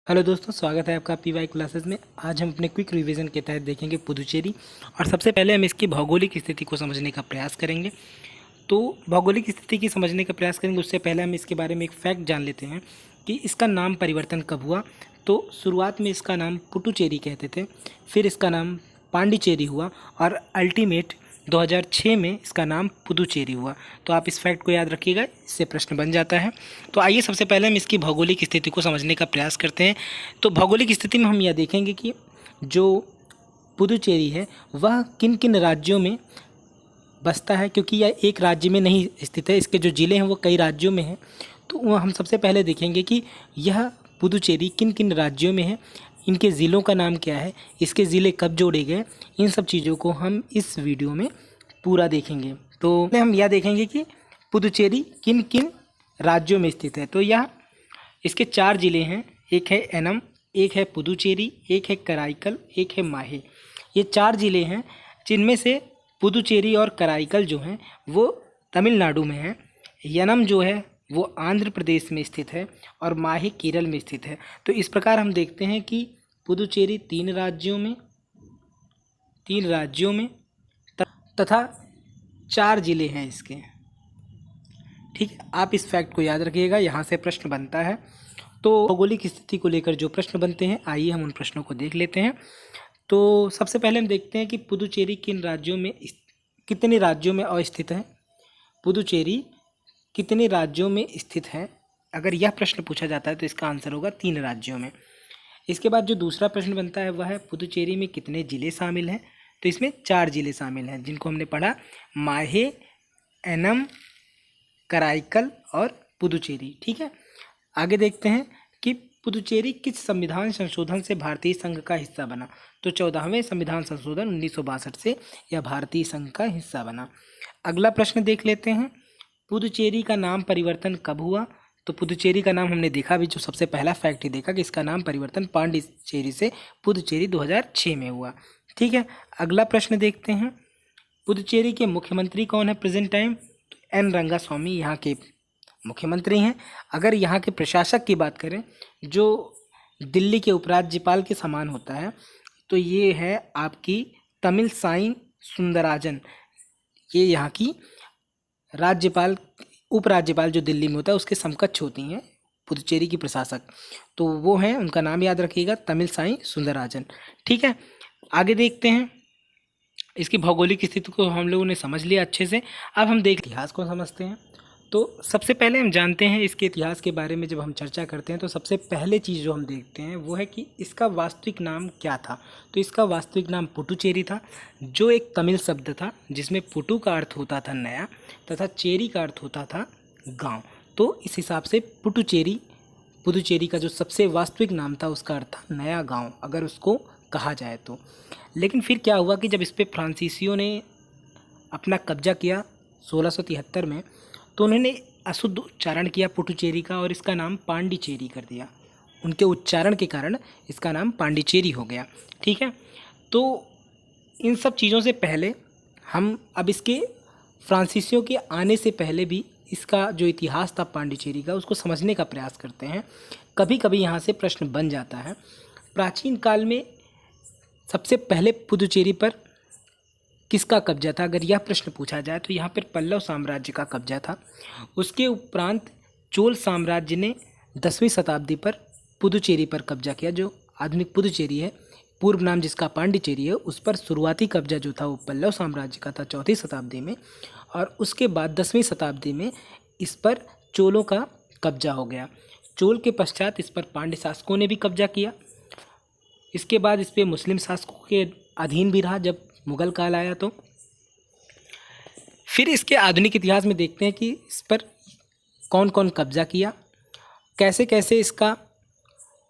Hello दोस्तों, स्वागत है आपका पीवाई क्लासेस में। आज हम अपने क्विक रिवीजन के तहत देखेंगे पुदुचेरी। और सबसे पहले हम इसकी भौगोलिक स्थिति को समझने का प्रयास करेंगे। तो भौगोलिक स्थिति की समझने का प्रयास करेंगे उससे पहले हम इसके बारे में एक फैक्ट जान लेते हैं कि इसका नाम परिवर्तन कब हुआ। तो शुरुआत में इसका नाम पुडुचेरी कहते थे, फिर इसका नाम पांडिचेरी हुआ और अल्टीमेट 2006 में इसका नाम पुदुचेरी हुआ। तो आप इस फैक्ट को याद रखिएगा, इससे प्रश्न बन जाता है। तो आइए सबसे पहले हम इसकी भौगोलिक स्थिति को समझने का प्रयास करते हैं। तो भौगोलिक स्थिति में हम यह देखेंगे कि जो पुदुचेरी है वह किन किन राज्यों में बसता है, क्योंकि यह एक राज्य में नहीं स्थित है, इसके जो ज़िले हैं वो कई राज्यों में हैं। तो वह हम सबसे पहले देखेंगे कि यह पुदुचेरी किन किन राज्यों में है, इनके ज़िलों का नाम क्या है, इसके ज़िले कब जोड़े गए, इन सब चीज़ों को हम इस वीडियो में पूरा देखेंगे। तो पहले हम यह देखेंगे कि पुदुचेरी किन किन राज्यों में स्थित है। तो यह इसके 4 ज़िले हैं, एक है एनम, एक है पुदुचेरी, एक है कराईकल, एक है माहे। ये 4 ज़िले हैं जिनमें से पुदुचेरी और कराईकल जो हैं वो तमिलनाडु में है, यनम जो है वो आंध्र प्रदेश में स्थित है और माहे केरल में स्थित है। तो इस प्रकार हम देखते हैं कि पुदुचेरी 3 राज्यों में तथा 4 ज़िले हैं इसके। ठीक है, आप इस फैक्ट को याद रखिएगा, यहाँ से प्रश्न बनता है। तो भौगोलिक स्थिति को लेकर जो प्रश्न बनते हैं, आइए हम उन प्रश्नों को देख लेते हैं। तो सबसे पहले हम देखते हैं कि पुदुचेरी कितने राज्यों में अवस्थित है। पुदुचेरी कितने राज्यों में स्थित है, अगर यह प्रश्न पूछा जाता है तो इसका आंसर होगा 3 राज्यों में। इसके बाद जो दूसरा प्रश्न बनता है वह है पुदुचेरी में कितने ज़िले शामिल हैं। तो इसमें 4 ज़िले शामिल हैं जिनको हमने पढ़ा, माहे, एनम, कराईकल और पुदुचेरी। ठीक है, आगे देखते हैं कि पुदुचेरी किस संविधान संशोधन से भारतीय संघ का हिस्सा बना। तो 14वें संविधान संशोधन 1962 से यह भारतीय संघ का हिस्सा बना। अगला प्रश्न देख लेते हैं, पुदुचेरी का नाम परिवर्तन कब हुआ। तो पुदुचेरी का नाम हमने देखा भी, जो सबसे पहला फैक्ट ही देखा कि इसका नाम परिवर्तन पांडिचेरी से पुदुचेरी 2006 में हुआ। ठीक है, अगला प्रश्न देखते हैं, पुदुचेरी के मुख्यमंत्री कौन है प्रेजेंट टाइम। तो एन रंगास्वामी यहाँ के मुख्यमंत्री हैं। अगर यहाँ के प्रशासक की बात करें, जो दिल्ली के उपराज्यपाल के समान होता है, तो ये है आपकी तमिलसाई सुंदरराजन। ये यहाँ की उपराज्यपाल जो दिल्ली में होता है उसके समकक्ष होती हैं पुदुचेरी की प्रशासक। तो वो हैं, उनका नाम याद रखिएगा, तमिलसाई सुंदरराजन। ठीक है, आगे देखते हैं। इसकी भौगोलिक स्थिति को हम लोगों ने समझ लिया अच्छे से। अब हम इतिहास को समझते हैं। तो सबसे पहले हम जानते हैं इसके इतिहास के बारे में। जब हम चर्चा करते हैं तो सबसे पहले चीज़ जो हम देखते हैं वो है कि इसका वास्तविक नाम क्या था। तो इसका वास्तविक नाम पुडुचेरी था, जो एक तमिल शब्द था जिसमें पुटु का अर्थ होता था नया तथा चेरी का अर्थ होता था गांव। तो इस हिसाब से पुडुचेरी का जो सबसे वास्तविक नाम था उसका अर्थ था नया गाँव, अगर उसको कहा जाए तो। लेकिन फिर क्या हुआ कि जब इस पर फ्रांसीसियों ने अपना कब्जा किया 1673 में, तो उन्होंने अशुद्ध उच्चारण किया पुडुचेरी का और इसका नाम पांडिचेरी कर दिया। उनके उच्चारण के कारण इसका नाम पांडिचेरी हो गया। ठीक है, तो इन सब चीज़ों से पहले हम अब इसके फ्रांसीसियों के आने से पहले भी इसका जो इतिहास था पांडिचेरी का उसको समझने का प्रयास करते हैं। कभी कभी यहाँ से प्रश्न बन जाता है। प्राचीन काल में सबसे पहले पुदुचेरी पर किसका कब्जा था, अगर यह प्रश्न पूछा जाए तो यहाँ पर पल्लव साम्राज्य का कब्जा था। उसके उपरांत चोल साम्राज्य ने 10वीं शताब्दी पर पुदुचेरी पर कब्जा किया, जो आधुनिक पुदुचेरी है, पूर्व नाम जिसका पांडिचेरी है, उस पर शुरुआती कब्जा जो था वो पल्लव साम्राज्य का था 4वीं शताब्दी में। और उसके बाद 10वीं शताब्दी में इस पर चोलों का कब्जा हो गया। चोल के पश्चात इस पर पांड्य शासकों ने भी कब्जा किया। इसके बाद इस पर मुस्लिम शासकों के अधीन भी रहा जब मुगल काल आया। तो फिर इसके आधुनिक इतिहास में देखते हैं कि इस पर कौन कौन कब्जा किया, कैसे कैसे इसका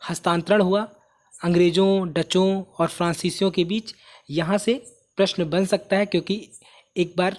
हस्तांतरण हुआ अंग्रेज़ों, डचों और फ्रांसीसियों के बीच। यहाँ से प्रश्न बन सकता है, क्योंकि एक बार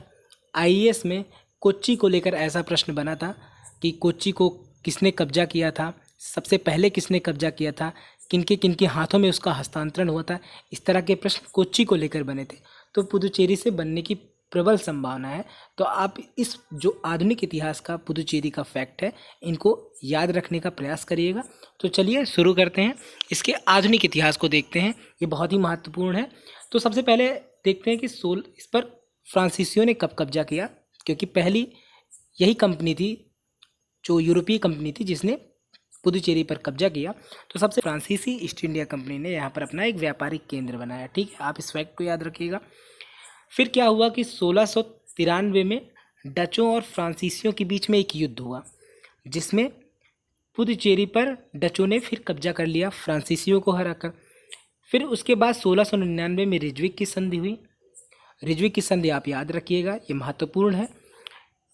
आईएएस में कोच्चि को लेकर ऐसा प्रश्न बना था कि कोच्चि को किसने कब्जा किया था, सबसे पहले किसने कब्जा किया था, किनके हाथों में उसका हस्तांतरण हुआ था। इस तरह के प्रश्न कोच्चि को लेकर बने थे। तो पुदुचेरी से बनने की प्रबल संभावना है। तो आप इस जो आधुनिक इतिहास का पुदुचेरी का फैक्ट है इनको याद रखने का प्रयास करिएगा। तो चलिए शुरू करते हैं, इसके आधुनिक इतिहास को देखते हैं, ये बहुत ही महत्वपूर्ण है। तो सबसे पहले देखते हैं कि इस पर फ्रांसीसियों ने कब कब्जा किया, क्योंकि पहली यही कंपनी थी जो यूरोपीय कंपनी थी जिसने पुदुचेरी पर कब्जा किया। तो सबसे फ्रांसीसी ईस्ट इंडिया कंपनी ने यहाँ पर अपना एक व्यापारिक केंद्र बनाया। ठीक है, आप इस फैक्ट को याद रखिएगा। फिर क्या हुआ कि 1693 में डचों और फ्रांसीसियों के बीच में एक युद्ध हुआ, जिसमें पुदुचेरी पर डचों ने फिर कब्जा कर लिया फ्रांसीसियों को हराकर। फिर उसके बाद 1699 में रिजविक की संधि हुई। रिजविक की संधि आप याद रखिएगा, ये महत्वपूर्ण है।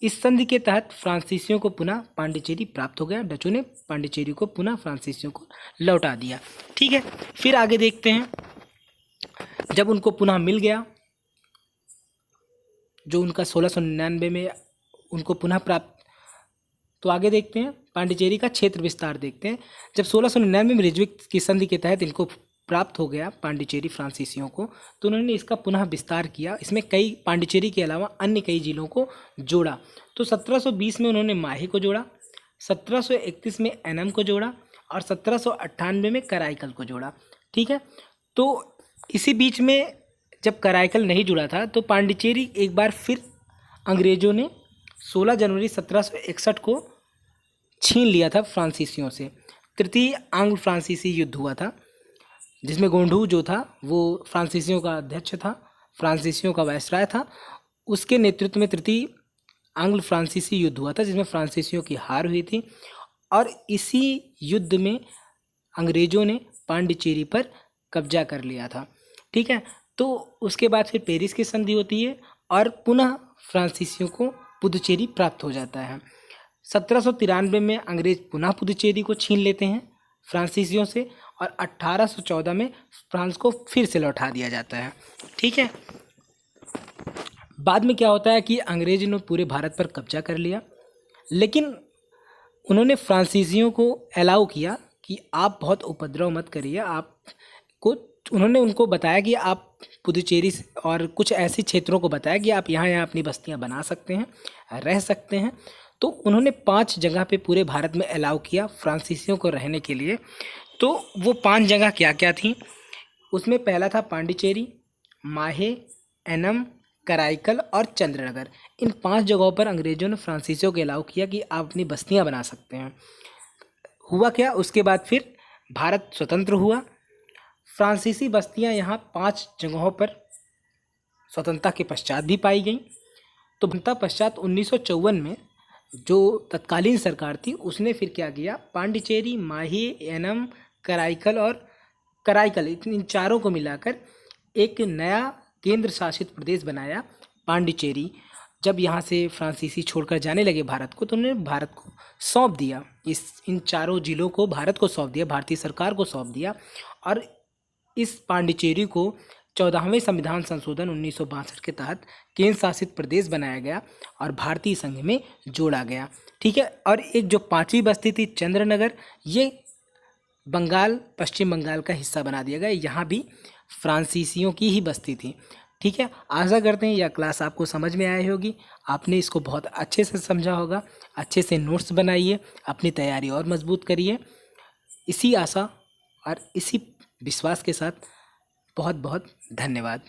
इस संधि के तहत फ्रांसीसियों को पुनः पांडिचेरी प्राप्त हो गया। डचों ने पांडिचेरी को पुनः फ्रांसीसियों को लौटा दिया। ठीक है, फिर आगे देखते हैं, जब उनको पुनः मिल गया, जो उनका 1699 में उनको पुनः प्राप्त, तो आगे देखते हैं पांडिचेरी का क्षेत्र विस्तार देखते हैं। जब 1699 में रिजविक की संधि के तहत इनको प्राप्त हो गया पांडिचेरी फ्रांसीसियों को, तो उन्होंने इसका पुनः विस्तार किया। इसमें कई पांडिचेरी के अलावा अन्य कई जिलों को जोड़ा। तो 1720 में उन्होंने माहे को जोड़ा, 1731 में एनम को जोड़ा और 1798 में कराईकल को जोड़ा। ठीक है, तो इसी बीच में जब कराईकल नहीं जुड़ा था तो पांडिचेरी एक बार फिर अंग्रेजों ने 16 जनवरी 1761 को छीन लिया था फ्रांसीसियों से। तृतीय आंग्ल फ्रांसीसी युद्ध हुआ था, जिसमें गोंडू जो था वो फ्रांसीसियों का अध्यक्ष था, फ्रांसीसियों का वायसराय था। उसके नेतृत्व में तृतीय आंग्ल फ्रांसीसी युद्ध हुआ था, जिसमें फ्रांसीसियों की हार हुई थी। और इसी युद्ध में अंग्रेजों ने पांडिचेरी पर कब्जा कर लिया था। ठीक है, तो उसके बाद फिर पेरिस की संधि होती है और पुनः फ्रांसीसियों को पुदुचेरी प्राप्त हो जाता है। 1793 में अंग्रेज पुनः पुदुचेरी को छीन लेते हैं फ्रांसीसियों से और 1814 में फ्रांस को फिर से लौटा दिया जाता है। ठीक है, बाद में क्या होता है कि अंग्रेज ने पूरे भारत पर कब्जा कर लिया, लेकिन उन्होंने फ्रांसीसियों को अलाउ किया कि आप बहुत उपद्रव मत करिए। उन्होंने उनको बताया कि आप पुदुचेरी और कुछ ऐसे क्षेत्रों को बताया कि आप यहाँ अपनी बस्तियाँ बना सकते हैं, रह सकते हैं। तो उन्होंने 5 जगह पे पूरे भारत में अलाउ किया फ्रांसीसियों को रहने के लिए। तो वो 5 जगह क्या क्या थी, उसमें पहला था पांडिचेरी, माहे, एनम, कराईकल और चंद्रनगर। इन 5 जगहों पर अंग्रेजों ने फ्रांसीसियों को अलाउ किया कि आप अपनी बस्तियां बना सकते हैं। हुआ क्या, उसके बाद फिर भारत स्वतंत्र हुआ। फ्रांसीसी बस्तियां यहाँ 5 जगहों पर स्वतंत्रता के पश्चात भी पाई गई। तो पश्चात 1954 में जो तत्कालीन सरकार थी उसने फिर क्या किया, पांडिचेरी, माहे, एनम, कराईकल इन चारों को मिलाकर एक नया केंद्र शासित प्रदेश बनाया पांडिचेरी। जब यहाँ से फ्रांसीसी छोड़कर जाने लगे भारत को, तो उन्होंने भारत को सौंप दिया, इन चारों जिलों को भारत को सौंप दिया, भारतीय सरकार को सौंप दिया। और इस पांडिचेरी को 14वें संविधान संशोधन 1962 के तहत केंद्र शासित प्रदेश बनाया गया और भारतीय संघ में जोड़ा गया। ठीक है, और एक जो 5वीं बस्ती थी चंद्रनगर, ये बंगाल, पश्चिम बंगाल का हिस्सा बना दिया गया। यहाँ भी फ्रांसीसियों की ही बस्ती थी। ठीक है, आशा करते हैं यह क्लास आपको समझ में आई होगी, आपने इसको बहुत अच्छे से समझा होगा। अच्छे से नोट्स बनाइए, अपनी तैयारी और मजबूत करिए। इसी आशा और इसी विश्वास के साथ बहुत बहुत धन्यवाद।